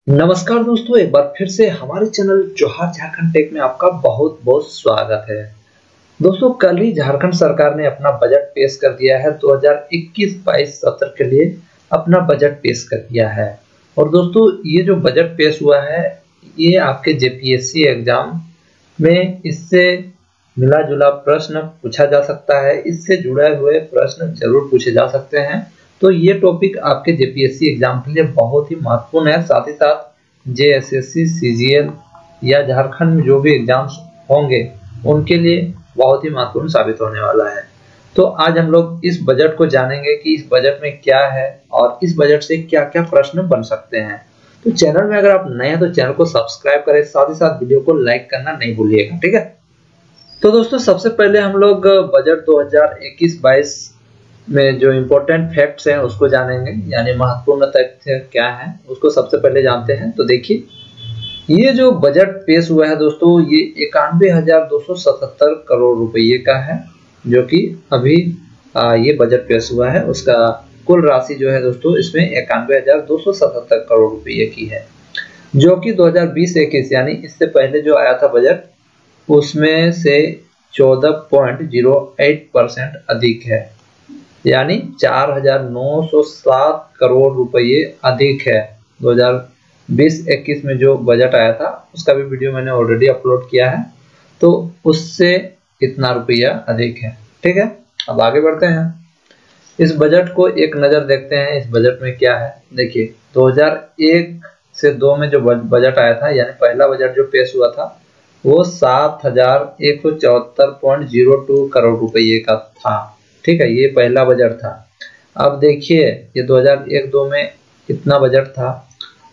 नमस्कार दोस्तों, एक बार फिर से हमारे चैनल जोहार झारखंड टेक में आपका बहुत बहुत स्वागत है। दोस्तों, कल ही झारखंड सरकार ने अपना बजट पेश कर दिया है। 2021-22 सत्र के लिए अपना बजट पेश कर दिया है। और दोस्तों, ये जो बजट पेश हुआ है ये आपके जेपीएससी एग्जाम में इससे मिला जुला प्रश्न पूछा जा सकता है, इससे जुड़े हुए प्रश्न जरूर पूछे जा सकते हैं। तो ये टॉपिक आपके जेपीएससी एग्जाम के लिए बहुत ही महत्वपूर्ण है। साथ ही साथ जेएसएससी, सीजीएल या झारखंड में जो भी एग्जाम्स होंगे उनके लिए बहुत ही महत्वपूर्ण साबित होने वाला है। तो आज हम लोग इस बजट को जानेंगे कि इस बजट में क्या है और इस बजट से क्या क्या प्रश्न बन सकते हैं। तो चैनल में अगर आप नए हैं तो चैनल को सब्सक्राइब करें, साथ ही साथ वीडियो को लाइक करना नहीं भूलिएगा, ठीक है। तो दोस्तों, सबसे पहले हम लोग बजट 2021-22 में जो इम्पोर्टेंट फैक्ट्स हैं उसको जानेंगे, यानी महत्वपूर्ण तथ्य क्या है उसको सबसे पहले जानते हैं। तो देखिए, ये जो बजट पेश हुआ है दोस्तों, ये 91,277 करोड़ रुपये का है, जो कि अभी ये बजट पेश हुआ है। उसका कुल राशि जो है दोस्तों इसमें 91,277 करोड़ रुपये की है, जो कि 2020-21 यानी इससे पहले जो आया था बजट उसमें से 14.08% अधिक है, यानी 4,907 करोड़ रुपये अधिक है। 2020-21 में जो बजट आया था उसका भी वीडियो मैंने ऑलरेडी अपलोड किया है, तो उससे इतना रुपया अधिक है, ठीक है। अब आगे बढ़ते हैं, इस बजट को एक नज़र देखते हैं। इस बजट में क्या है, देखिए 2001 से 2 में जो बजट आया था, यानी पहला बजट जो पेश हुआ था वो 7,174.02 करोड़ रुपये का था, ठीक है। ये पहला बजट था। अब देखिए, ये 2001-2 में कितना बजट था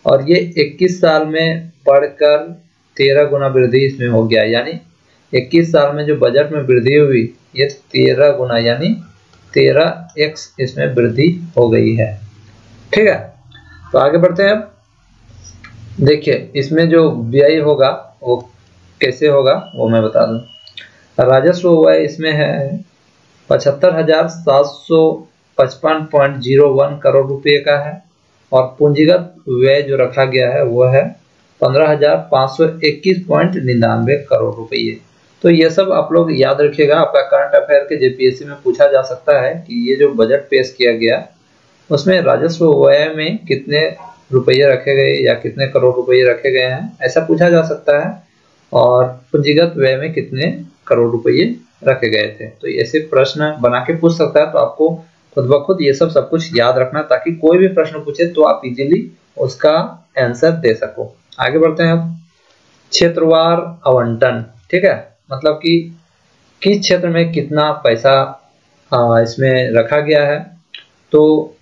और ये 21 साल में बढ़कर 13 गुना वृद्धि इसमें हो गया, यानी 21 साल में जो बजट में वृद्धि हुई ये 13 गुना यानी 13x इसमें वृद्धि हो गई है, ठीक है। तो आगे बढ़ते हैं। अब देखिए, इसमें जो व्यय होगा वो कैसे होगा वो मैं बता दूं। राजस्व व्यय इसमें है 75,755.01 करोड़ रुपए का है, और पूंजीगत व्यय जो रखा गया है वो है 15,521.99 करोड़ रुपये। तो ये सब आप लोग याद रखिएगा, आपका करंट अफेयर के जेपीएससी में पूछा जा सकता है कि ये जो बजट पेश किया गया उसमें राजस्व व्यय में कितने रुपये रखे गए या कितने करोड़ रुपये रखे गए हैं, ऐसा पूछा जा सकता है। और पूंजीगत व्यय में कितने करोड़ रुपये रखे गए थे, तो ऐसे प्रश्न बना के पूछ सकता है। तो आपको खुद ब खुद ये सब कुछ याद रखना, ताकि कोई भी प्रश्न पूछे तो आप इजीली उसका आंसर दे सको। आगे बढ़ते हैं। अब क्षेत्रवार आवंटन, ठीक है, मतलब कि किस क्षेत्र में कितना पैसा इसमें रखा गया है, तो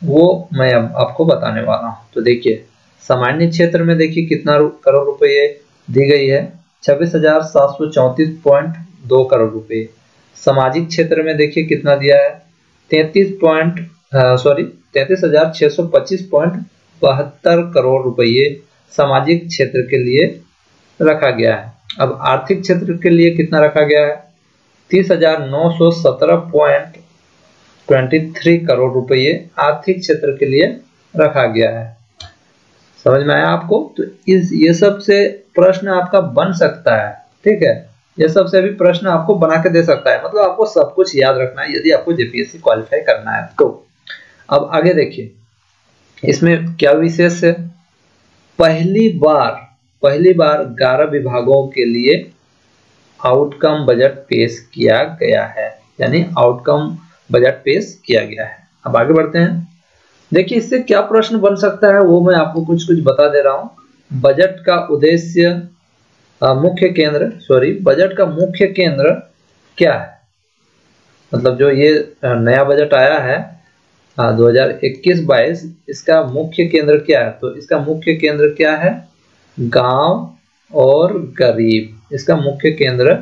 वो मैं अब आपको बताने वाला हूँ। तो देखिए, सामान्य क्षेत्र में देखिए कितना करोड़ रुपये दी गई है, 26,734.2 करोड़ रुपये। सामाजिक क्षेत्र में देखिए कितना दिया है, 33,625.72 करोड़ रुपये सामाजिक क्षेत्र के लिए रखा गया है। अब आर्थिक क्षेत्र के लिए कितना रखा गया है, 30,917.23 करोड़ रुपये आर्थिक क्षेत्र के लिए रखा गया है। समझ में आया आपको? तो ये सब से प्रश्न आपका बन सकता है, ठीक है। ये सब से भी प्रश्न आपको बना के दे सकता है, मतलब आपको सब कुछ याद रखना है यदि आपको जेपीएससी क्वालिफाई करना है तो। अब आगे देखिए, इसमें क्या विशेष है। पहली बार 11 विभागों के लिए आउटकम बजट पेश किया गया है, यानी आउटकम बजट पेश किया गया है। अब आगे बढ़ते हैं। देखिए, इससे क्या प्रश्न बन सकता है वो मैं आपको कुछ बता दे रहा हूं। बजट का उद्देश्य, बजट का मुख्य केंद्र क्या है, मतलब जो ये नया बजट आया है 2021-22, इसका मुख्य केंद्र क्या है। तो इसका मुख्य केंद्र क्या है, गांव और गरीब, इसका मुख्य केंद्र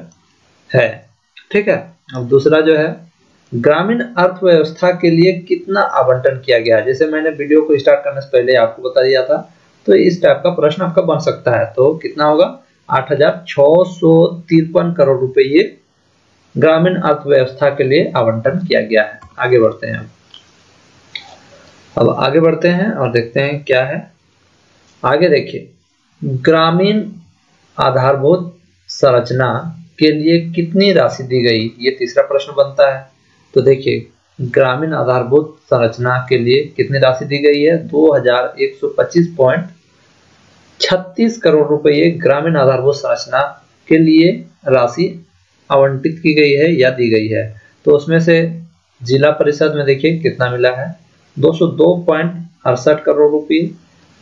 है, ठीक है। अब दूसरा जो है, ग्रामीण अर्थव्यवस्था के लिए कितना आवंटन किया गया है। जैसे मैंने वीडियो को स्टार्ट करने से पहले आपको बता दिया था, तो इस टाइप का प्रश्न आपका बन सकता है। तो कितना होगा, 8,653 करोड़ रुपये ग्रामीण अर्थव्यवस्था के लिए आवंटन किया गया है। आगे बढ़ते हैं। अब आगे बढ़ते हैं और देखते हैं क्या है। आगे देखिए, ग्रामीण आधारभूत संरचना के लिए कितनी राशि दी गई, ये तीसरा प्रश्न बनता है। तो देखिए, ग्रामीण आधारभूत संरचना के लिए कितनी राशि दी गई है, 2125.36 करोड़ रुपए ग्रामीण आधारभूत संरचना के लिए राशि आवंटित की गई है या दी गई है। तो उसमें से जिला परिषद में देखिए कितना मिला है, 202.68 करोड़ रुपए,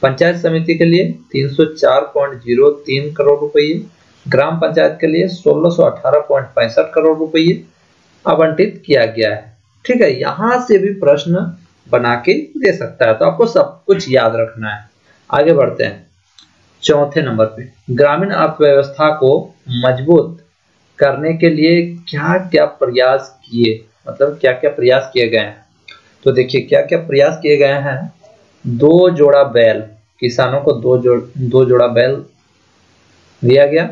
पंचायत समिति के लिए 304.03 करोड़ रुपए, ग्राम पंचायत के लिए 1618.65 करोड़ रुपए आवंटित किया गया है। ठीक है, यहां से भी प्रश्न बना के दे सकता है, तो आपको सब कुछ याद रखना है। आगे बढ़ते हैं चौथे नंबर पे, ग्रामीण अर्थव्यवस्था को मजबूत करने के लिए क्या क्या प्रयास किए, मतलब क्या क्या प्रयास किए गए हैं। तो देखिए क्या क्या प्रयास किए गए हैं, 2 जोड़ा बैल, किसानों को 2 जोड़ा बैल दिया गया,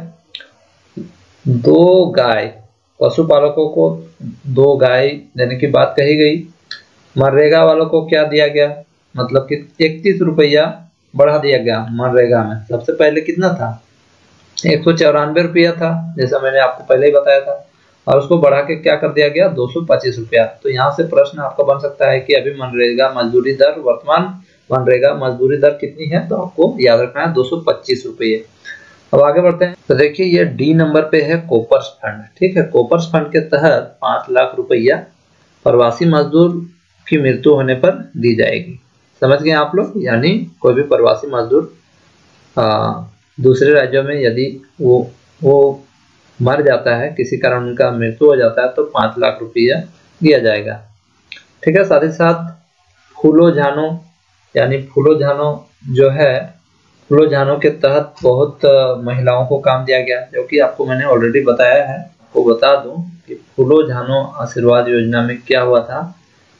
2 गाय, पशुपालकों को 2 गाय देने की बात कही गई। मनरेगा वालों को क्या दिया गया, मतलब कि 31 रुपया बढ़ा दिया गया मनरेगा में। सबसे पहले कितना था, 194 रुपया था, जैसा मैंने आपको पहले ही बताया था, और उसको बढ़ा के क्या कर दिया गया, 225 रुपया। तो यहाँ से प्रश्न आपका बन सकता है कि अभी मनरेगा मजदूरी दर, वर्तमान मनरेगा मजदूरी दर कितनी है, तो आपको याद रखना है 225 रुपये। अब आगे बढ़ते हैं, तो देखिए ये डी नंबर पे है कोपर्स फंड। ठीक है, कोपर्स फंड के तहत 5 लाख रुपया प्रवासी मजदूर की मृत्यु होने पर दी जाएगी। समझ गए आप लोग, यानी कोई भी प्रवासी मजदूर दूसरे राज्यों में यदि वो मर जाता है, किसी कारण उनका मृत्यु हो जाता है, तो 5 लाख रुपया दिया जाएगा। ठीक है, साथ ही साथ फूलो झानो, यानी फूलो झानो जो है, फूलो झानो के तहत बहुत महिलाओं को काम दिया गया, जो कि आपको मैंने ऑलरेडी बताया है। आपको बता दूं कि फूलो झानो आशीर्वाद योजना में क्या हुआ था,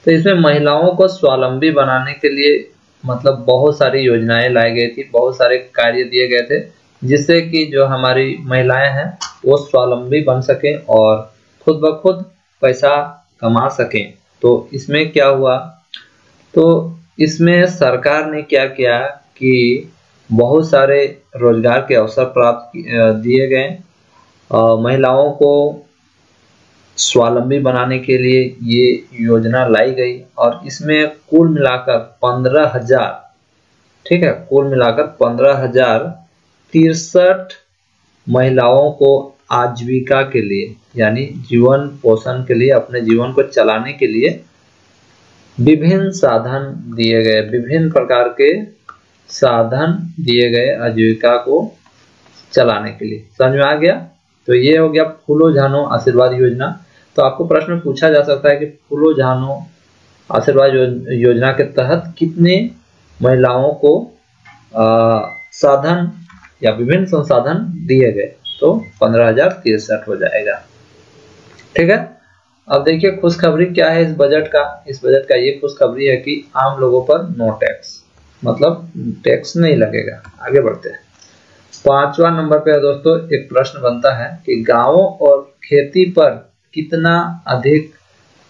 तो इसमें महिलाओं को स्वावलंबी बनाने के लिए मतलब बहुत सारी योजनाएं लाई गई थी, बहुत सारे कार्य दिए गए थे, जिससे कि जो हमारी महिलाएं हैं वो स्वावलंबी बन सकें और खुद ब खुद पैसा कमा सकें। तो इसमें क्या हुआ, तो इसमें सरकार ने क्या किया कि बहुत सारे रोजगार के अवसर प्राप्त दिए गए, महिलाओं को स्वावलंबी बनाने के लिए ये योजना लाई गई, और इसमें कुल मिलाकर 15,000, ठीक है, कुल मिलाकर 15,063 महिलाओं को आजीविका के लिए, यानी जीवन पोषण के लिए, अपने जीवन को चलाने के लिए विभिन्न साधन दिए गए, विभिन्न प्रकार के साधन दिए गए आजीविका को चलाने के लिए। समझ में आ गया, तो ये हो गया फूलो झानो आशीर्वाद योजना। तो आपको प्रश्न पूछा जा सकता है कि फूलो झानो आशीर्वाद योजना के तहत कितने महिलाओं को साधन या विभिन्न संसाधन दिए गए, तो 15,063 हो जाएगा। ठीक है, अब देखिए खुशखबरी क्या है इस बजट का। इस बजट का ये खुशखबरी है कि आम लोगों पर नो टैक्स, मतलब टैक्स नहीं लगेगा। आगे बढ़ते हैं, 5वां नंबर पे दोस्तों एक प्रश्न बनता है कि गांवों और खेती पर कितना अधिक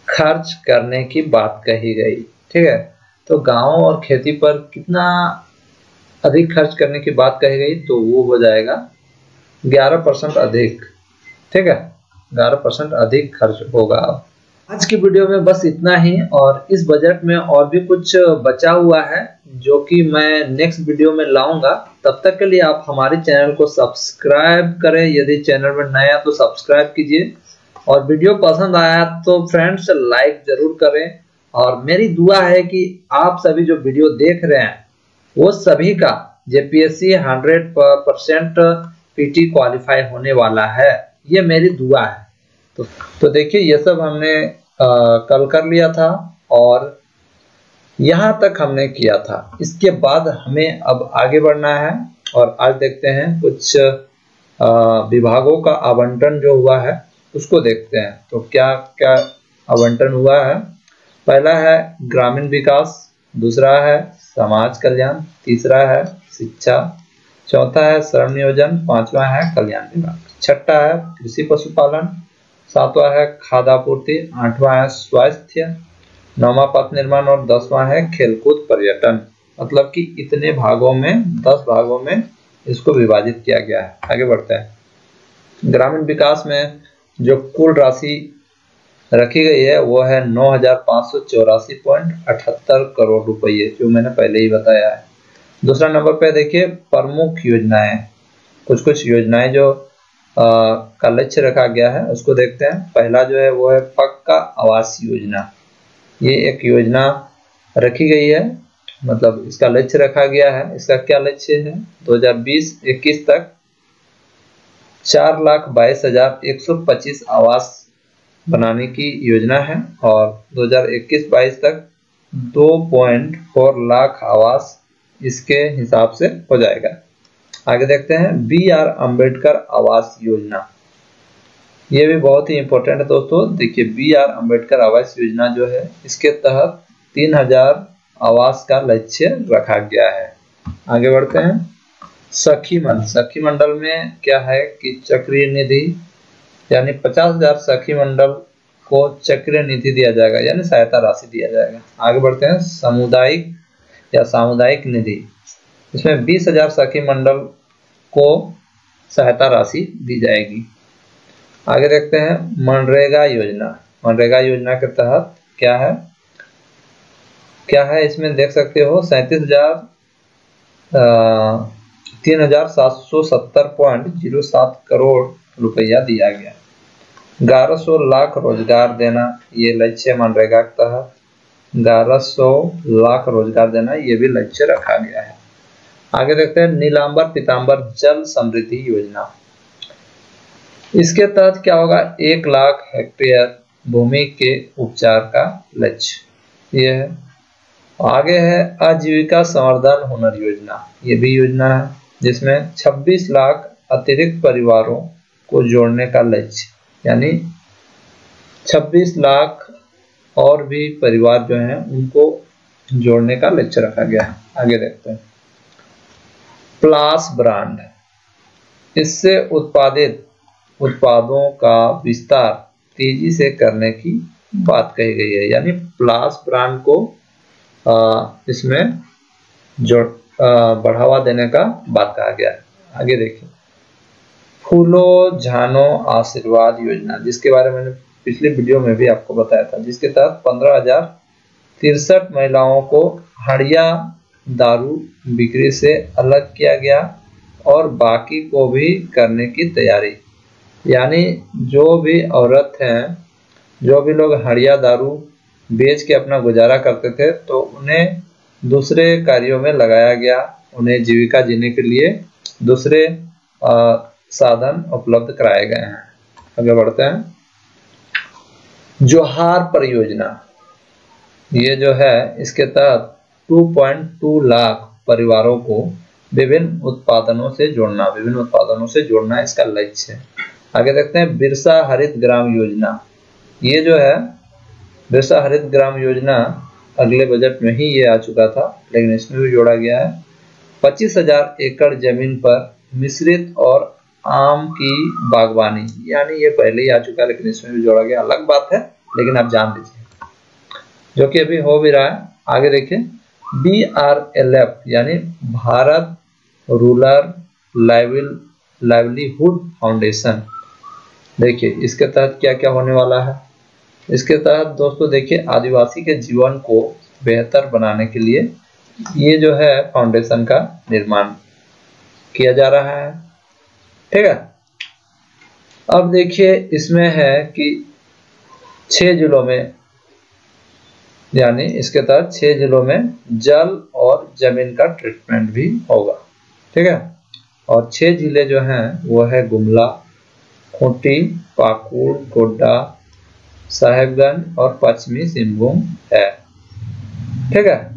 खर्च करने की बात कही गई। ठीक है, तो गांवों और खेती पर कितना अधिक खर्च करने की बात कही गई, तो वो हो जाएगा 11% अधिक। ठीक है, 11% अधिक खर्च होगा। आज की वीडियो में बस इतना ही, और इस बजट में और भी कुछ बचा हुआ है जो कि मैं नेक्स्ट वीडियो में लाऊंगा। तब तक के लिए आप हमारे चैनल को सब्सक्राइब करें, यदि चैनल में नया तो सब्सक्राइब कीजिए, और वीडियो पसंद आया तो फ्रेंड्स लाइक जरूर करें। और मेरी दुआ है कि आप सभी जो वीडियो देख रहे हैं वो सभी का जेपीएससी 100% पीटी क्वालिफाई होने वाला है, ये मेरी दुआ है। तो देखिए ये सब हमने कल कर लिया था और यहाँ तक हमने किया था। इसके बाद हमें अब आगे बढ़ना है और आज देखते हैं कुछ विभागों का आवंटन जो हुआ है उसको देखते हैं। तो क्या क्या आवंटन हुआ है, पहला है ग्रामीण विकास, दूसरा है समाज कल्याण, तीसरा है शिक्षा, चौथा है श्रम नियोजन, पांचवा है कल्याण विभाग, छठा है कृषि पशुपालन, सातवां है खाद्य आपूर्ति, आठवां है स्वास्थ्य, नौवां पथ निर्माण और 10वां है खेलकूद पर्यटन। मतलब कि इतने भागों में 10 भागों में इसको विभाजित किया गया है। आगे बढ़ते हैं। ग्रामीण विकास में जो कुल राशि रखी गई है वो है 9,584.78 करोड़ रुपये, जो मैंने पहले ही बताया है। दूसरा नंबर पे देखिए प्रमुख योजनाएं, कुछ कुछ योजनाएं जो का लक्ष्य रखा गया है उसको देखते हैं। पहला जो है वो है पक्का आवास योजना। ये एक योजना रखी गई है, मतलब इसका लक्ष्य रखा गया है। इसका क्या लक्ष्य है? 2020-21 तक 4,22,125 आवास बनाने की योजना है और 2021-22 तक 2.4 लाख आवास इसके हिसाब से हो जाएगा। आगे देखते हैं BR अम्बेडकर आवास योजना। ये भी बहुत ही इंपॉर्टेंट है दोस्तों। देखिए BR अम्बेडकर आवास योजना जो है इसके तहत 3,000 आवास का लक्ष्य रखा गया है। आगे बढ़ते हैं। सखी मंडल में क्या है कि चक्रीय निधि यानी 50,000 सखी मंडल को चक्रीय निधि दिया जाएगा, यानी सहायता राशि दिया जाएगा। आगे बढ़ते हैं सामुदायिक निधि। इसमें 20,000 सखी मंडल को सहायता राशि दी जाएगी। आगे देखते हैं मनरेगा योजना के तहत क्या है इसमें देख सकते हो 3,770.07 करोड़ रुपया दिया गया। 1100 लाख रोजगार देना ये लक्ष्य मनरेगा के तहत 1100 लाख रोजगार देना ये भी लक्ष्य रखा गया है। आगे देखते हैं नीलांबर पीतांबर जल समृद्धि योजना। इसके तहत क्या होगा? 1 लाख हेक्टेयर भूमि के उपचार का लक्ष्य ये है। आगे है आजीविका संवर्धन हुनर योजना। ये भी योजना है जिसमें 26 लाख अतिरिक्त परिवारों को जोड़ने का लक्ष्य, यानी 26 लाख और भी परिवार जो हैं उनको जोड़ने का लक्ष्य रखा गया है। आगे देखते हैं प्लास ब्रांड। इससे उत्पादित उत्पादों का विस्तार तेजी से करने की बात कही गई है, यानी प्लास ब्रांड को इसमें जो बढ़ावा देने का बात कहा गया है। आगे देखिए फूलो झानो आशीर्वाद योजना, जिसके बारे में मैंने पिछली वीडियो में भी आपको बताया था, जिसके तहत 15,063 महिलाओं को हड़िया दारू बिक्री से अलग किया गया और बाकी को भी करने की तैयारी। यानी जो भी औरत हैं, जो भी लोग हड़िया दारू बेच के अपना गुजारा करते थे, तो उन्हें दूसरे कार्यों में लगाया गया। उन्हें जीविका जीने के लिए दूसरे साधन उपलब्ध कराए गए हैं। आगे बढ़ते हैं जोहार परियोजना। ये जो है इसके तहत 2.2 लाख परिवारों को विभिन्न उत्पादनों से जोड़ना इसका लक्ष्य है। आगे देखते हैं बिरसा हरित ग्राम योजना। ये जो है बिरसा हरित ग्राम योजना अगले बजट में ही ये आ चुका था, लेकिन इसमें भी जोड़ा गया है। 25,000 एकड़ जमीन पर मिश्रित और आम की बागवानी, यानी ये पहले ही आ चुका है लेकिन इसमें भी जोड़ा गया। अलग बात है लेकिन आप जान लीजिए, जो कि अभी हो भी रहा है। आगे देखिए BRLF यानी भारत रूरल लाइवलीहुड फाउंडेशन। देखिए इसके तहत क्या क्या होने वाला है। इसके तहत दोस्तों देखिए आदिवासी के जीवन को बेहतर बनाने के लिए ये जो है फाउंडेशन का निर्माण किया जा रहा है। ठीक है। अब देखिए इसमें है कि 6 जिलों में, यानी इसके तहत 6 जिलों में जल और जमीन का ट्रीटमेंट भी होगा। ठीक है। और 6 जिले जो हैं वो है गुमला, खूंटी, पाकुड़, गोड्डा, साहेबगंज और पश्चिमी सिंहभूम है। ठीक है।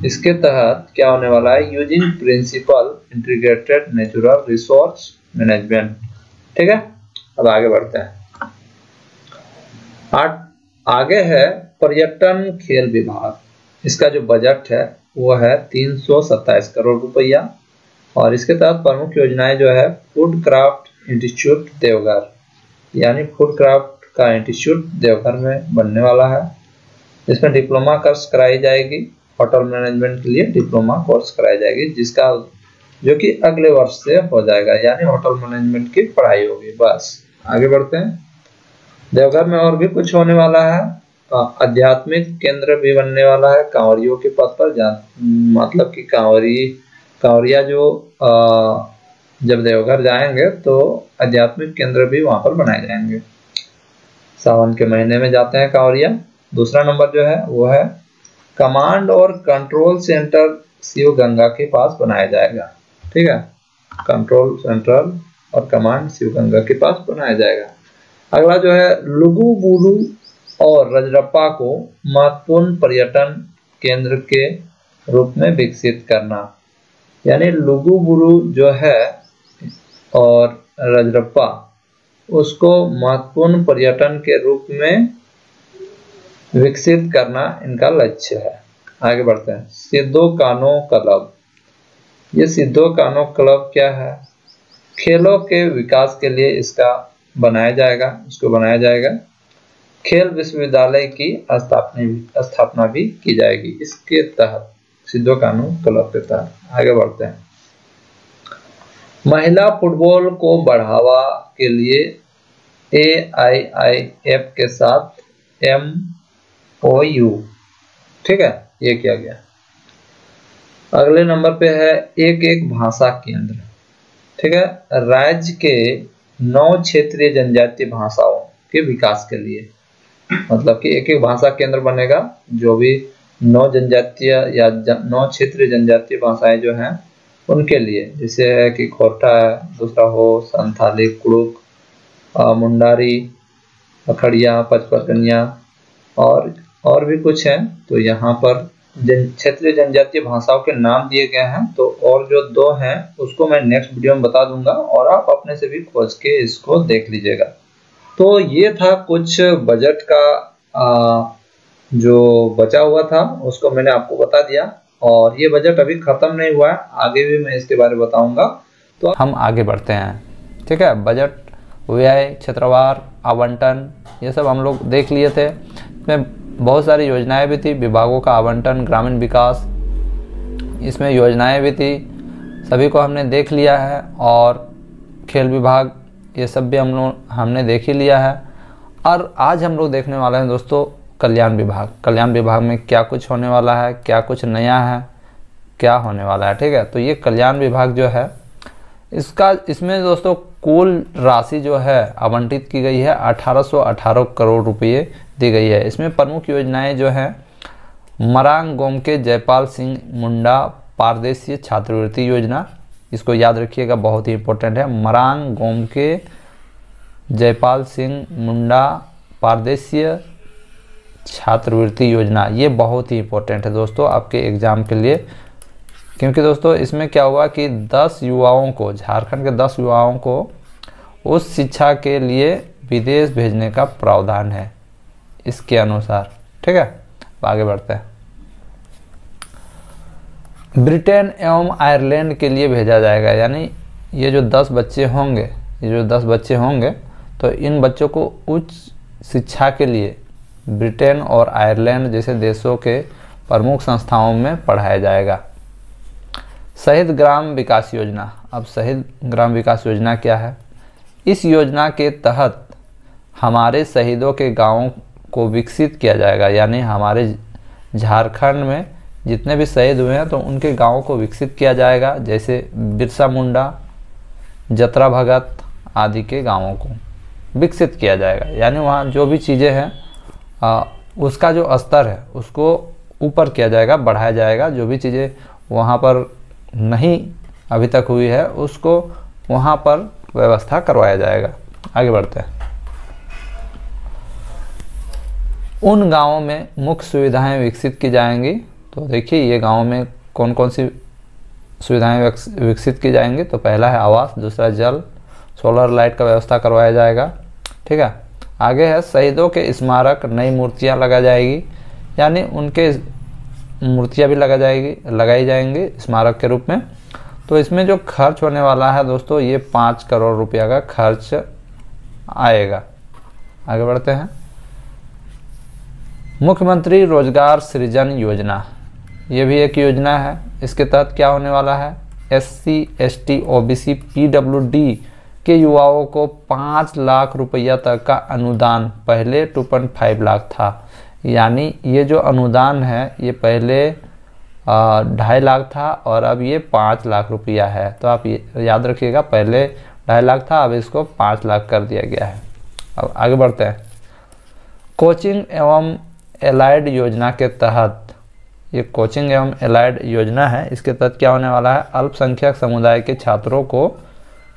इसके तहत क्या होने वाला है? Using principal integrated natural resource management. ठीक है। अब आगे बढ़ते हैं। आगे है पर्यटन खेल विभाग। इसका जो बजट है वो है 327 करोड़ रुपया और इसके तहत प्रमुख योजनाएं जो है फूड क्राफ्ट इंस्टीट्यूट देवघर, यानी फूड क्राफ्ट का इंस्टीट्यूट देवघर में बनने वाला है। इसमें डिप्लोमा कोर्स कराई जाएगी होटल मैनेजमेंट के लिए डिप्लोमा कोर्स कराई जाएगी, जिसका जो कि अगले वर्ष से हो जाएगा, यानी होटल मैनेजमेंट की पढ़ाई होगी। बस आगे बढ़ते हैं। देवघर में और भी कुछ होने वाला है। आध्यात्मिक केंद्र भी बनने वाला है कांवरियों के पद पर। मतलब कि कांवरिया जो जब देवघर जाएंगे तो आध्यात्मिक केंद्र भी वहां पर बनाए जाएंगे। सावन के महीने में जाते हैं कांवरिया। दूसरा नंबर जो है वो है कमांड और कंट्रोल सेंटर शिव गंगा के पास बनाया जाएगा। ठीक है, कंट्रोल सेंटर और कमांड शिव गंगा के पास बनाया जाएगा। अगला जो है लुगुबुरु और रजरप्पा को महत्वपूर्ण पर्यटन केंद्र के रूप में विकसित करना, यानी लुगुबुरु जो है और रजरप्पा उसको महत्वपूर्ण पर्यटन के रूप में विकसित करना इनका लक्ष्य है। आगे बढ़ते हैं। सिद्धो कानो क्लब। ये सिद्धो कानो क्लब क्या है? खेलों के विकास के लिए इसको बनाया जाएगा। खेल विश्वविद्यालय की स्थापना भी की जाएगी इसके तहत, सिद्धो कानो क्लब के तहत। आगे बढ़ते हैं। महिला फुटबॉल को बढ़ावा के लिए AIIF के साथ MOU, ठीक है, ये किया गया। अगले नंबर पे है एक भाषा केंद्र। ठीक है, राज्य के 9 क्षेत्रीय जनजातीय भाषाओं के विकास के लिए, मतलब कि एक भाषा केंद्र बनेगा जो भी 9 जनजातीय या 9 क्षेत्रीय जनजातीय भाषाएं जो हैं उनके लिए, जैसे है कि खोरठा है, दूसरा हो संथाली, कुड़ुक, मुंडारी, अखड़िया, पचपरकनिया और भी कुछ हैं। तो यहाँ पर क्षेत्रीय जनजातीय भाषाओं के नाम दिए गए हैं। तो और जो 2 हैं उसको मैं नेक्स्ट वीडियो में बता दूंगा और आप अपने से भी खोज के इसको देख लीजिएगा। तो ये था कुछ बजट का जो बचा हुआ था उसको मैंने आपको बता दिया, और ये बजट अभी खत्म नहीं हुआ है, आगे भी मैं इसके बारे में बताऊंगा। तो हम आगे बढ़ते हैं। ठीक है, बजट, व्यय, क्षेत्रवार, आवंटन, ये सब हम लोग देख लिए थे। इसमें बहुत सारी योजनाएं भी थी, विभागों का आवंटन, ग्रामीण विकास, इसमें योजनाएं भी थी, सभी को हमने देख लिया है। और खेल विभाग, ये सब भी हमने देख ही लिया है। और आज हम लोग देखने वाले हैं दोस्तों कल्याण विभाग। कल्याण विभाग में क्या कुछ होने वाला है, क्या कुछ नया है, क्या होने वाला है। ठीक है, तो ये कल्याण विभाग जो है इसमें दोस्तों कुल राशि जो है आवंटित की गई है 1818 करोड़ रुपये दी गई है। इसमें प्रमुख योजनाएं जो हैं मरांग गोम के जयपाल सिंह मुंडा पारदेशीय छात्रवृत्ति योजना, इसको याद रखिएगा, बहुत ही इंपॉर्टेंट है। मरांग गोम के जयपाल सिंह मुंडा पारदेशीय छात्रवृत्ति योजना, ये बहुत ही इंपॉर्टेंट है दोस्तों आपके एग्जाम के लिए। क्योंकि दोस्तों इसमें क्या हुआ कि 10 युवाओं को, झारखंड के 10 युवाओं को उस शिक्षा के लिए विदेश भेजने का प्रावधान है इसके अनुसार। ठीक है, आगे बढ़ते हैं। ब्रिटेन एवं आयरलैंड के लिए भेजा जाएगा, यानी ये जो 10 बच्चे होंगे तो इन बच्चों को उच्च शिक्षा के लिए ब्रिटेन और आयरलैंड जैसे देशों के प्रमुख संस्थाओं में पढ़ाया जाएगा। शहीद ग्राम विकास योजना। अब शहीद ग्राम विकास योजना क्या है? इस योजना के तहत हमारे शहीदों के गांवों को विकसित किया जाएगा, यानी हमारे झारखंड में जितने भी शहीद हुए हैं तो उनके गांवों को विकसित किया जाएगा, जैसे बिरसा मुंडा, जतरा भगत आदि के गांवों को विकसित किया जाएगा। यानी वहाँ जो भी चीज़ें हैं उसका जो स्तर है उसको ऊपर किया जाएगा, बढ़ाया जाएगा। जो भी चीज़ें वहाँ पर नहीं अभी तक हुई है उसको वहाँ पर व्यवस्था करवाया जाएगा। आगे बढ़ते हैं। उन गांवों में मुख्य सुविधाएं विकसित की जाएंगी। तो देखिए ये गांवों में कौन कौन सी सुविधाएं विकसित की जाएंगी। तो पहला है आवास, दूसरा जल, सोलर लाइट का व्यवस्था करवाया जाएगा। ठीक है, आगे है शहीदों के स्मारक, नई मूर्तियां लगा जाएगी, यानी उनके मूर्तियां भी लगाई जाएंगी स्मारक के रूप में। तो इसमें जो खर्च होने वाला है दोस्तों ये 5 करोड़ रुपया का खर्च आएगा। आगे बढ़ते हैं। मुख्यमंत्री रोजगार सृजन योजना, ये भी एक योजना है। इसके तहत क्या होने वाला है, SC ST OBC PWD के युवाओं को 5 लाख रुपया तक का अनुदान, पहले 2.5 लाख था, यानी ये जो अनुदान है ये पहले 2.5 लाख था और अब ये 5 लाख रुपया है। तो आप ये याद रखिएगा, पहले 2.5 लाख था, अब इसको 5 लाख कर दिया गया है। अब आगे बढ़ते हैं। कोचिंग एवं एलाइड योजना के तहत, ये कोचिंग एवं एलाइड योजना है, इसके तहत क्या होने वाला है, अल्पसंख्यक समुदाय के छात्रों को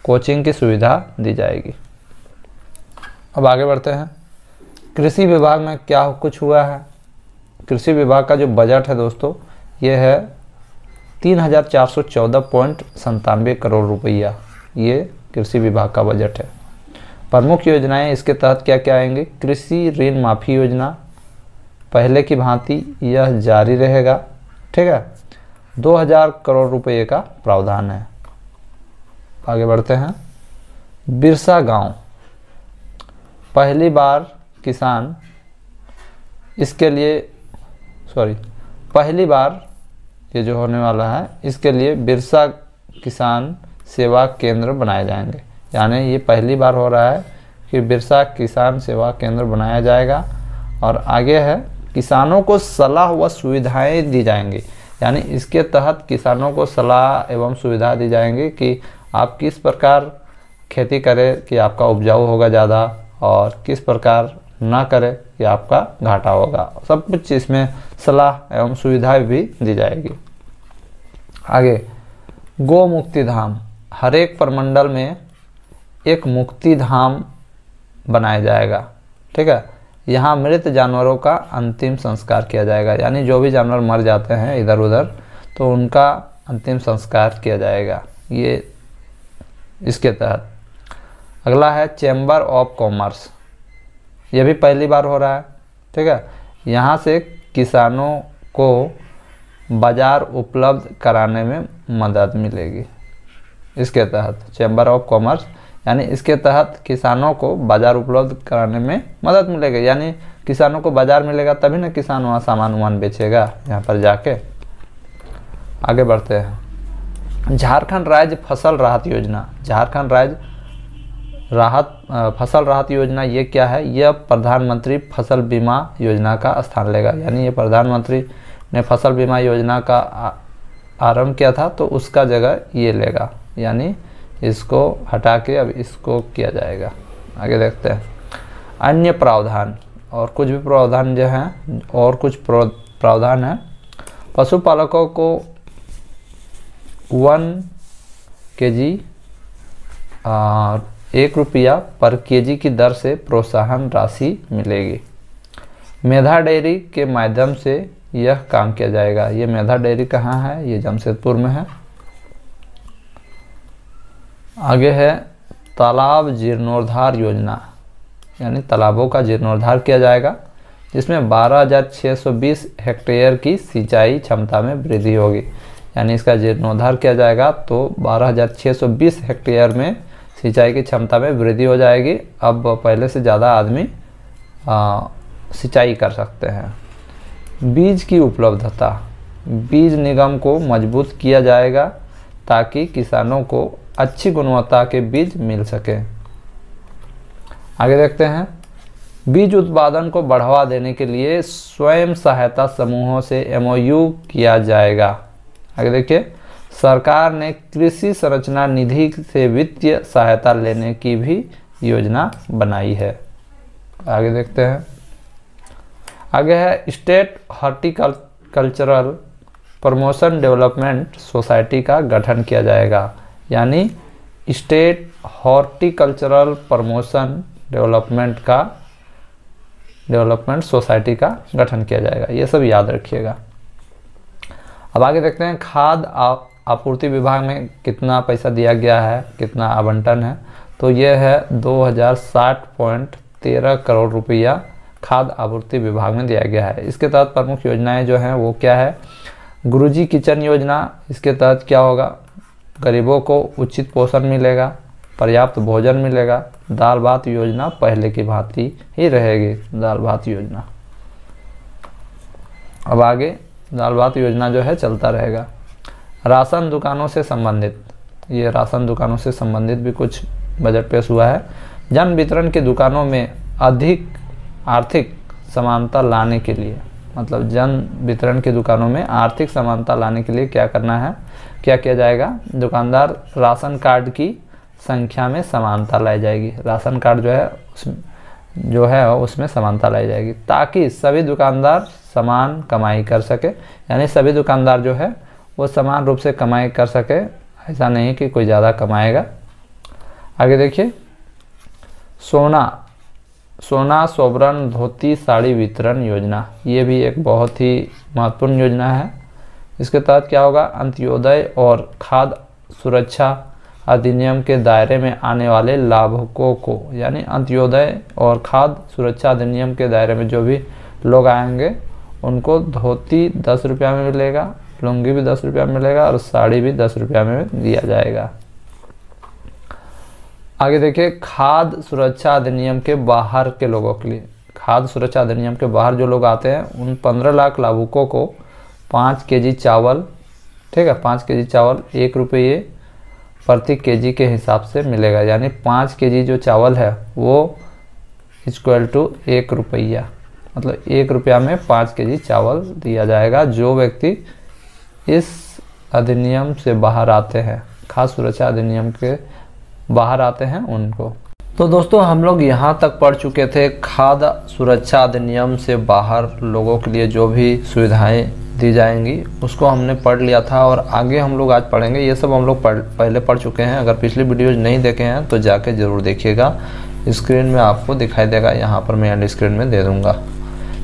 कोचिंग की सुविधा दी जाएगी। अब आगे बढ़ते हैं। कृषि विभाग में क्या कुछ हुआ है। कृषि विभाग का जो बजट है दोस्तों, ये है 3414.97 करोड़ रुपया, ये कृषि विभाग का बजट है। प्रमुख योजनाएं इसके तहत क्या क्या आएंगी, कृषि ऋण माफी योजना, पहले की भांति यह जारी रहेगा, ठीक है, 2000 करोड़ रुपए का प्रावधान है। आगे बढ़ते हैं। बिरसा गांव, पहली बार किसान, इसके लिए पहली बार ये जो होने वाला है, इसके लिए बिरसा किसान सेवा केंद्र बनाए जाएंगे। यानी ये पहली बार हो रहा है कि बिरसा किसान सेवा केंद्र बनाया जाएगा। और आगे है, किसानों को सलाह व सुविधाएं दी जाएंगी, यानी इसके तहत किसानों को सलाह एवं सुविधा दी जाएंगी कि आप किस प्रकार खेती करें कि आपका उपजाऊ होगा ज़्यादा, और किस प्रकार ना करें कि आपका घाटा होगा। सब कुछ इसमें सलाह एवं सुविधाएं भी दी जाएगी। आगे, गो मुक्ति धाम, हर एक प्रमंडल में एक मुक्ति धाम बनाया जाएगा, ठीक है। यहाँ मृत जानवरों का अंतिम संस्कार किया जाएगा, यानी जो भी जानवर मर जाते हैं इधर उधर, तो उनका अंतिम संस्कार किया जाएगा, ये इसके तहत। अगला है चैम्बर ऑफ कॉमर्स, ये भी पहली बार हो रहा है, ठीक है। यहाँ से किसानों को बाज़ार उपलब्ध कराने में मदद मिलेगी। इसके तहत चैम्बर ऑफ कॉमर्स, यानी इसके तहत किसानों को बाज़ार उपलब्ध कराने में मदद मिलेगी, यानी किसानों को बाज़ार मिलेगा तभी ना किसान वहाँ सामान बेचेगा यहाँ पर जाके। आगे बढ़ते हैं। झारखंड राज्य फसल राहत योजना, झारखंड राज्य फसल राहत योजना, ये क्या है, यह प्रधानमंत्री फसल बीमा योजना का स्थान लेगा। यानी ये प्रधानमंत्री ने फसल बीमा योजना का आरंभ किया था, तो उसका जगह ये लेगा, यानी इसको हटा के अब इसको किया जाएगा। आगे देखते हैं। अन्य प्रावधान, और कुछ भी प्रावधान जो हैं, और कुछ प्रावधान है। पशुपालकों को 1 kg 1 रुपया पर केजी की दर से प्रोत्साहन राशि मिलेगी। मेधा डेयरी के माध्यम से यह काम किया जाएगा। ये मेधा डेयरी कहाँ है, ये जमशेदपुर में है। आगे है तालाब जीर्णोद्धार योजना, यानी तालाबों का जीर्णोद्धार किया जाएगा, जिसमें 12,620 हेक्टेयर की सिंचाई क्षमता में वृद्धि होगी। यानी इसका जीर्णोद्धार किया जाएगा तो 12,620 हेक्टेयर में सिंचाई की क्षमता में वृद्धि हो जाएगी। अब पहले से ज़्यादा आदमी सिंचाई कर सकते हैं। बीज की उपलब्धता, बीज निगम को मजबूत किया जाएगा ताकि किसानों को अच्छी गुणवत्ता के बीज मिल सके। आगे देखते हैं। बीज उत्पादन को बढ़ावा देने के लिए स्वयं सहायता समूहों से MOU किया जाएगा। आगे देखिए, सरकार ने कृषि संरचना निधि से वित्तीय सहायता लेने की भी योजना बनाई है। आगे देखते हैं। आगे है state horticultural promotion development society का गठन किया जाएगा। यानी state horticultural promotion development society का गठन किया जाएगा। ये सब याद रखिएगा। अब आगे देखते हैं। खाद्य आपूर्ति विभाग में कितना पैसा दिया गया है, कितना आवंटन है, तो ये है 2060.13 करोड़ रुपया खाद्य आपूर्ति विभाग में दिया गया है। इसके तहत प्रमुख योजनाएं जो हैं वो क्या है, गुरुजी किचन योजना, इसके तहत क्या होगा, गरीबों को उचित पोषण मिलेगा, पर्याप्त भोजन मिलेगा। दाल भात योजना पहले की भांति ही रहेगी, दाल भात योजना। अब आगे दाल भात योजना जो है चलता रहेगा। राशन दुकानों से संबंधित, ये राशन दुकानों से संबंधित भी कुछ बजट पेश हुआ है। जन वितरण की दुकानों में अधिक आर्थिक समानता लाने के लिए, मतलब जन वितरण की दुकानों में आर्थिक समानता लाने के लिए क्या करना है, क्या किया जाएगा, दुकानदार राशन कार्ड की संख्या में समानता लाई जाएगी। राशन कार्ड जो है उसमें समानता लाई जाएगी ताकि सभी दुकानदार समान कमाई कर सके, यानी सभी दुकानदार जो है वो समान रूप से कमाई कर सके, ऐसा नहीं कि कोई ज़्यादा कमाएगा। आगे देखिए, सोना सोवरन धोती साड़ी वितरण योजना, ये भी एक बहुत ही महत्वपूर्ण योजना है। इसके तहत क्या होगा, अंत्योदय और खाद्य सुरक्षा अधिनियम के दायरे में आने वाले लाभुकों को, यानी अंत्योदय और खाद्य सुरक्षा अधिनियम के दायरे में जो भी लोग आएंगे उनको धोती 10 रुपया में मिलेगा, लुंगी भी 10 रुपया में मिलेगा और साड़ी भी 10 रुपया में दिया जाएगा। आगे देखिए, खाद्य सुरक्षा अधिनियम के बाहर के लोगों के लिए, खाद्य सुरक्षा अधिनियम के बाहर जो लोग आते हैं उन 15 लाख लाभुकों को 5 केजी चावल, ठीक है, 5 केजी चावल 1 रुपये प्रति केजी के हिसाब से मिलेगा, यानी 5 केजी जो चावल है वो इक्वल टू 1 रुपया, मतलब 1 रुपया में 5 केजी चावल दिया जाएगा जो व्यक्ति इस अधिनियम से बाहर आते हैं, खाद्य सुरक्षा अधिनियम के बाहर आते हैं उनको। तो दोस्तों हम लोग यहाँ तक पढ़ चुके थे खाद्य सुरक्षा अधिनियम से बाहर लोगों के लिए जो भी सुविधाएं दी जाएंगी उसको हमने पढ़ लिया था, और आगे हम लोग आज पढ़ेंगे। ये सब हम लोग पहले पढ़ चुके हैं। अगर पिछली वीडियोज नहीं देखे हैं तो जाके ज़रूर देखिएगा, स्क्रीन में आपको दिखाई देगा, यहाँ पर मैं एंड स्क्रीन में दे दूँगा।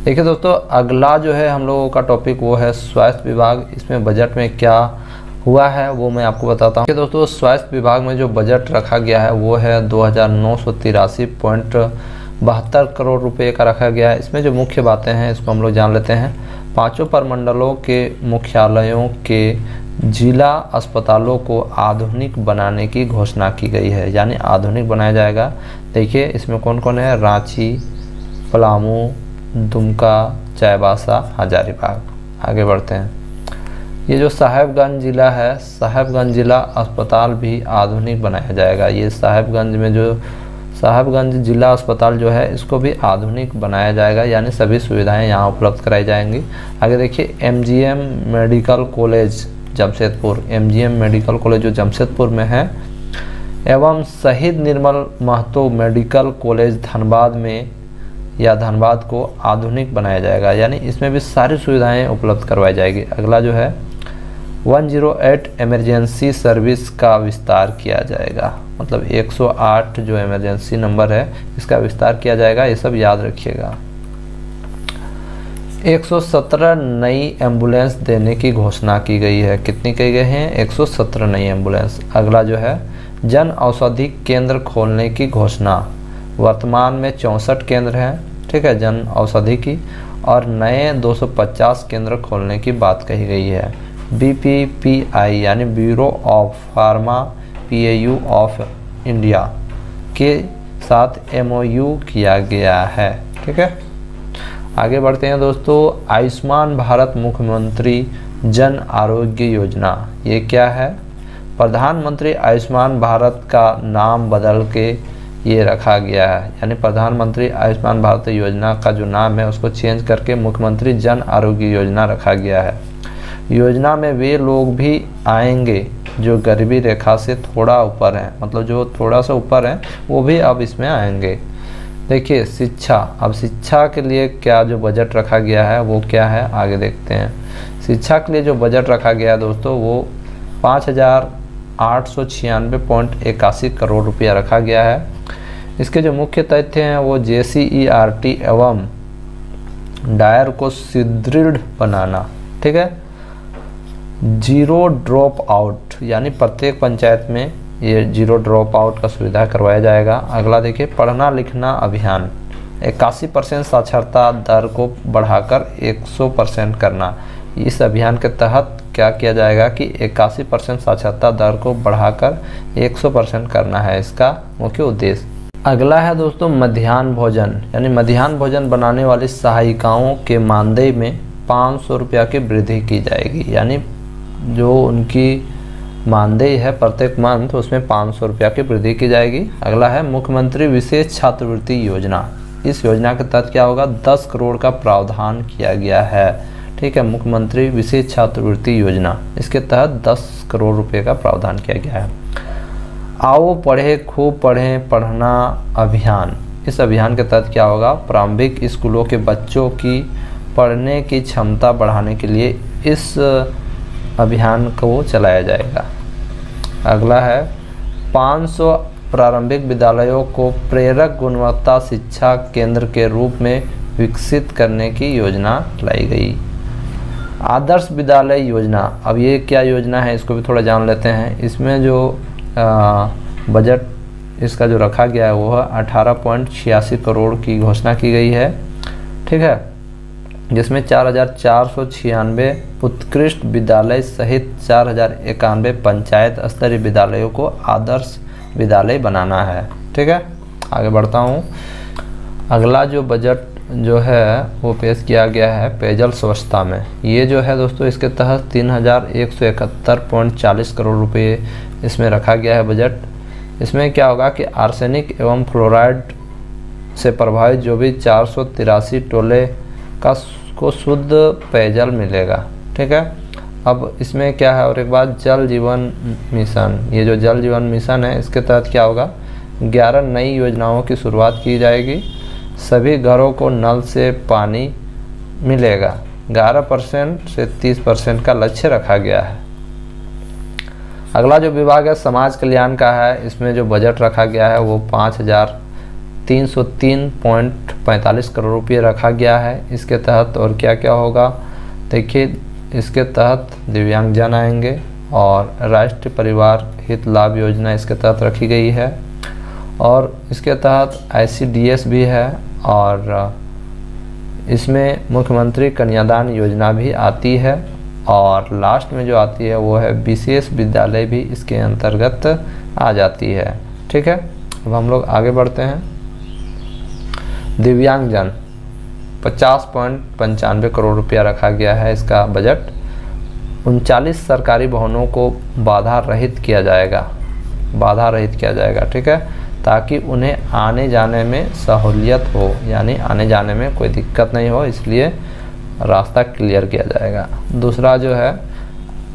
देखिए दोस्तों, अगला जो है हम लोगों का टॉपिक वो है स्वास्थ्य विभाग। इसमें बजट में क्या हुआ है वो मैं आपको बताता हूँ। देखिए दोस्तों, स्वास्थ्य विभाग में जो बजट रखा गया है वो है 2983.72 करोड़ रुपए का रखा गया है। इसमें जो मुख्य बातें हैं इसको हम लोग जान लेते हैं। 5 प्रमंडलों के मुख्यालयों के जिला अस्पतालों को आधुनिक बनाने की घोषणा की गई है, यानी आधुनिक बनाया जाएगा। देखिए इसमें कौन कौन है, रांची, पलामू, दुमका, चाईबासा, हजारीबाग। आगे बढ़ते हैं। ये जो साहेबगंज ज़िला है, साहेबगंज ज़िला अस्पताल भी आधुनिक बनाया जाएगा। ये साहेबगंज में जो साहेबगंज ज़िला अस्पताल जो है इसको भी आधुनिक बनाया जाएगा, यानी सभी सुविधाएं यहाँ उपलब्ध कराई जाएंगी। आगे देखिए, MGM medical college Jamshedpur, MGM medical college जो जमशेदपुर में है, एवं शहीद निर्मल महतो मेडिकल कॉलेज धनबाद में या धनबाद को आधुनिक बनाया जाएगा, यानी इसमें भी सारी सुविधाएं उपलब्ध करवाई जाएगी। अगला जो है 108 इमरजेंसी सर्विस का विस्तार किया जाएगा, मतलब 108 जो इमरजेंसी नंबर है इसका विस्तार किया जाएगा, ये सब याद रखिएगा। 117 नई एम्बुलेंस देने की घोषणा की गई है। कितनी की गई है? 117 नई एम्बुलेंस। अगला जो है जन औषधि केंद्र खोलने की घोषणा। वर्तमान में 64 केंद्र हैं, ठीक है, जन औषधि की, और नए 250 केंद्र खोलने की बात कही गई है। BPPI यानी bureau of pharma PAU of India के साथ MOU किया गया है, ठीक है। आगे बढ़ते हैं दोस्तों, आयुष्मान भारत मुख्यमंत्री जन आरोग्य योजना, ये क्या है? प्रधानमंत्री आयुष्मान भारत का नाम बदल के ये रखा गया है, यानी प्रधानमंत्री आयुष्मान भारत योजना का जो नाम है उसको चेंज करके मुख्यमंत्री जन आरोग्य योजना रखा गया है। योजना में वे लोग भी आएंगे जो गरीबी रेखा से थोड़ा ऊपर हैं, मतलब जो थोड़ा सा ऊपर हैं वो भी अब इसमें आएंगे। देखिए शिक्षा, अब शिक्षा के लिए क्या जो बजट रखा गया है वो क्या है, आगे देखते हैं। शिक्षा के लिए जो बजट रखा गया है दोस्तों वो 5,896.81 करोड़ रुपया रखा गया है। इसके जो मुख्य तथ्य हैं वो JCERT एवं डायर को सुदृढ़ बनाना, ठीक है। 0 ड्रॉप आउट, यानी प्रत्येक पंचायत में ये 0 ड्रॉप आउट का सुविधा करवाया जाएगा। अगला देखिए, पढ़ना लिखना अभियान, 81% साक्षरता दर को बढ़ाकर 100% करना। इस अभियान के तहत क्या किया जाएगा कि 81% साक्षरता दर को बढ़ाकर 100% करना है इसका मुख्य उद्देश्य। अगला है दोस्तों मध्याह्न भोजन, यानी मध्याह्न भोजन बनाने वाली सहायिकाओं के मानदेय में 500 रुपया की वृद्धि की जाएगी, यानी जो उनकी मानदेय है प्रत्येक मंथ उसमें 500 रुपया की वृद्धि की जाएगी। अगला है मुख्यमंत्री विशेष छात्रवृत्ति योजना। इस योजना के तहत क्या होगा, 10 करोड़ का प्रावधान किया गया है। ठीक है, मुख्यमंत्री विशेष छात्रवृत्ति योजना, इसके तहत 10 करोड़ रुपए का प्रावधान किया गया है। आओ पढ़े खूब पढ़ें पढ़ना अभियान। इस अभियान के तहत क्या होगा, प्रारंभिक स्कूलों के बच्चों की पढ़ने की क्षमता बढ़ाने के लिए इस अभियान को चलाया जाएगा। अगला है 500 प्रारंभिक विद्यालयों को प्रेरक गुणवत्ता शिक्षा केंद्र के रूप में विकसित करने की योजना लाई गई। आदर्श विद्यालय योजना, अब ये क्या योजना है इसको भी थोड़ा जान लेते हैं। इसमें जो बजट इसका जो रखा गया है वो है 18.86 करोड़ की घोषणा की गई है। ठीक है, जिसमें 4496 उत्कृष्ट विद्यालय सहित 4091 पंचायत स्तरीय विद्यालयों को आदर्श विद्यालय बनाना है। ठीक है, आगे बढ़ता हूँ। अगला जो बजट जो है वो पेश किया गया है पेयजल स्वच्छता में। ये जो है दोस्तों इसके तहत 3171.40 करोड़ रुपए इसमें रखा गया है बजट। इसमें क्या होगा कि आर्सेनिक एवं फ्लोराइड से प्रभावित जो भी 483 टोले को शुद्ध पेयजल मिलेगा। ठीक है, अब इसमें क्या है, और एक बात जल जीवन मिशन, ये जो जल जीवन मिशन है इसके तहत क्या होगा, 11 नई योजनाओं की शुरुआत की जाएगी। सभी घरों को नल से पानी मिलेगा। 11% से 30% का लक्ष्य रखा गया है। अगला जो विभाग है समाज कल्याण का है। इसमें जो बजट रखा गया है वो 5303.45 करोड़ रुपये रखा गया है। इसके तहत और क्या क्या होगा, देखिए इसके तहत दिव्यांगजन आएंगे और राष्ट्रीय परिवार हित लाभ योजना इसके तहत रखी गई है, और इसके तहत ICDS भी है, और इसमें मुख्यमंत्री कन्यादान योजना भी आती है, और लास्ट में जो आती है वो है विशेष विद्यालय भी इसके अंतर्गत आ जाती है। ठीक है, अब हम लोग आगे बढ़ते हैं। दिव्यांगजन 50.95 करोड़ रुपया रखा गया है इसका बजट। 39 सरकारी भवनों को बाधा रहित किया जाएगा। ठीक है, ताकि उन्हें आने जाने में सहूलियत हो, यानी आने जाने में कोई दिक्कत नहीं हो, इसलिए रास्ता क्लियर किया जाएगा। दूसरा जो है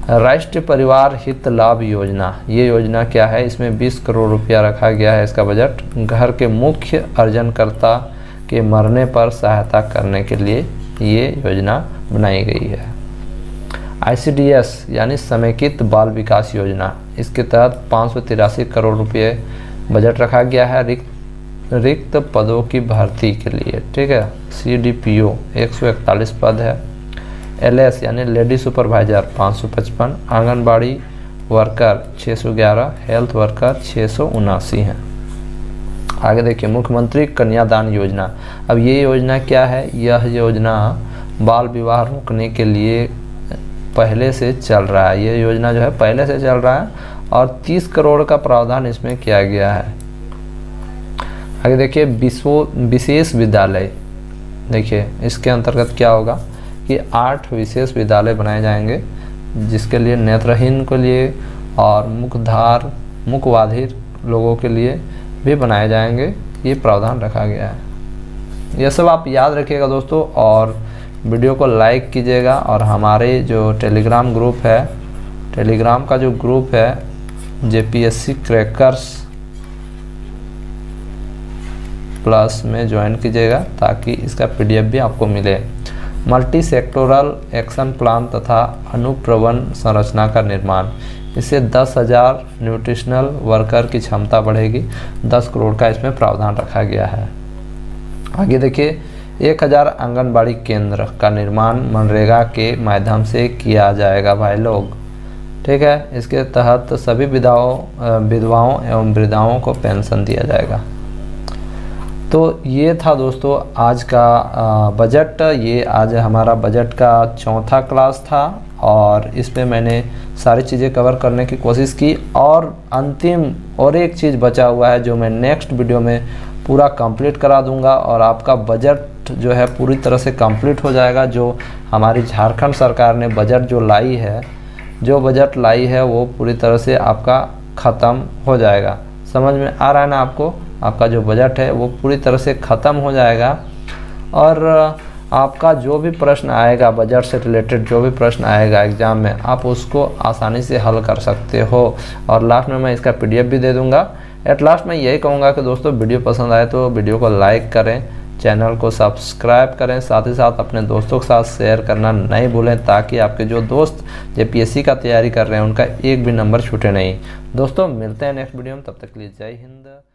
राष्ट्रीय परिवार हित लाभ योजना। ये योजना क्या है, इसमें 20 करोड़ रुपया रखा गया है इसका बजट। घर के मुख्य अर्जनकर्ता के मरने पर सहायता करने के लिए ये योजना बनाई गई है। ICDS यानी समेकित बाल विकास योजना, इसके तहत 583 करोड़ रुपये बजट रखा गया है रिक्त पदों की भर्ती के लिए। ठीक है, CDPO 141 पद है। LS यानी lady supervisor 555, anganwadi worker 611, health worker 679 हैं। आगे देखिए मुख्यमंत्री कन्यादान योजना। अब ये योजना क्या है, यह योजना बाल विवाह रोकने के लिए पहले से चल रहा है। ये योजना जो है पहले से चल रहा है और 30 करोड़ का प्रावधान इसमें किया गया है। आगे देखिए विशेष विद्यालय। देखिए इसके अंतर्गत क्या होगा कि 8 विशेष विद्यालय बनाए जाएंगे, जिसके लिए नेत्रहीन के लिए और मुखबाधिर लोगों के लिए भी बनाए जाएंगे। ये प्रावधान रखा गया है। यह सब आप याद रखिएगा दोस्तों, और वीडियो को लाइक कीजिएगा, और हमारे जो टेलीग्राम ग्रुप है, टेलीग्राम का जो ग्रुप है JPSC क्रैकर्स प्लस में ज्वाइन कीजिएगा, ताकि इसका PDF भी आपको मिले। मल्टी सेक्टोरल एक्शन प्लान तथा अनुप्रवन संरचना का निर्माण, इससे 10,000 न्यूट्रिशनल वर्कर की क्षमता बढ़ेगी। 10 करोड़ का इसमें प्रावधान रखा गया है। आगे देखिए 1000 आंगनबाड़ी केंद्र का निर्माण मनरेगा के माध्यम से किया जाएगा भाई लोग। ठीक है, इसके तहत सभी विधवाओं एवं वृद्धाओं को पेंशन दिया जाएगा। तो ये था दोस्तों आज का बजट। ये आज हमारा बजट का चौथा क्लास था, और इसमें मैंने सारी चीज़ें कवर करने की कोशिश की, और अंतिम और एक चीज़ बचा हुआ है जो मैं नेक्स्ट वीडियो में पूरा कंप्लीट करा दूंगा, और आपका बजट बजट जो है पूरी तरह से कंप्लीट हो जाएगा। जो हमारी झारखंड सरकार ने बजट जो लाई है वो पूरी तरह से आपका ख़त्म हो जाएगा। समझ में आ रहा है ना आपको? आपका जो बजट है वो पूरी तरह से ख़त्म हो जाएगा और आपका जो भी प्रश्न आएगा, बजट से रिलेटेड जो भी प्रश्न आएगा एग्ज़ाम में, आप उसको आसानी से हल कर सकते हो। और लास्ट में मैं इसका PDF भी दे दूंगा। एट लास्ट मैं यही कहूँगा कि दोस्तों वीडियो पसंद आए तो वीडियो को लाइक करें, चैनल को सब्सक्राइब करें, साथ ही साथ अपने दोस्तों के साथ शेयर करना नहीं भूलें, ताकि आपके जो दोस्त JPSC का तैयारी कर रहे हैं उनका एक भी नंबर छूटे नहीं। दोस्तों मिलते हैं नेक्स्ट वीडियो में, तब तक के लिए जय हिंद।